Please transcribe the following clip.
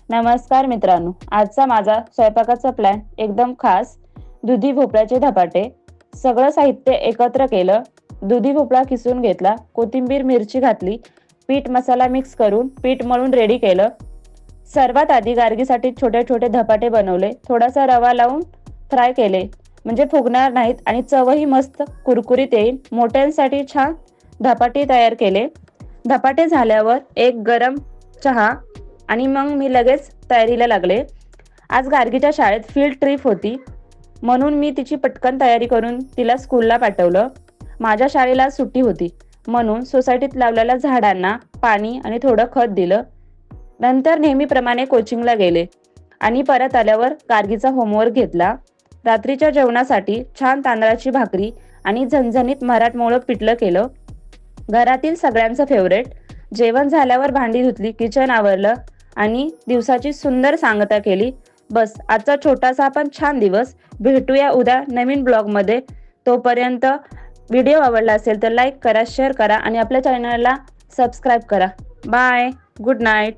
नमस्कार मित्रांनो, आजचा माझा स्वयंपाकाचा प्लॅन एकदम खास. दुधी भोपळ्याचे धपाटे. सगळं साहित्य एकत्र केलं. दुधी भोपळा किसून घेतला, कोथिंबीर मिरची घातली, पीठ मसाला मिक्स करून पीठ मळून रेडी केलं. सर्वात आधी गार्गीसाठी छोटे छोटे धपाटे बनवले. थोडासा रवा लावून फ्राय केले, म्हणजे फुगणार नाहीत आणि चवही मस्त कुरकुरीत येईल. मोठ्यांसाठी छान धपाटे तयार केले. धपाटे झाल्यावर एक गरम चहा आणि मग मी लगेच तयारीला लागले. आज गार्गीच्या शाळेत फील्ड ट्रिप होती, म्हणून मी तिची पटकन तयारी करून तिला स्कूलला पाठवलं. माझ्या शाळेला सुट्टी होती, म्हणून सोसायटीत लावलेल्या झाडांना पाणी आणि थोडं खत दिलं. नंतर नेहमीप्रमाणे कोचिंगला गेले आणि परत आल्यावर गार्गीचा होमवर्क घेतला. रात्रीच्या जेवणासाठी छान तांदळाची भाकरी आणि झणझणीत मराठमोळं पिठलं केलं, घरातील सगळ्यांचं फेवरेट. जेवण झाल्यावर भांडी धुतली, किचन आवरलं आणि दिवसाची सुंदर सांगता केली. बस, आजचा छोटासा पण छान दिवस. भेटूया उद्या नवीन ब्लॉगमध्ये. तोपर्यंत व्हिडिओ आवडला असेल तर लाईक करा, शेअर करा आणि आपल्या चॅनलला सबस्क्राईब करा. Bye, good night.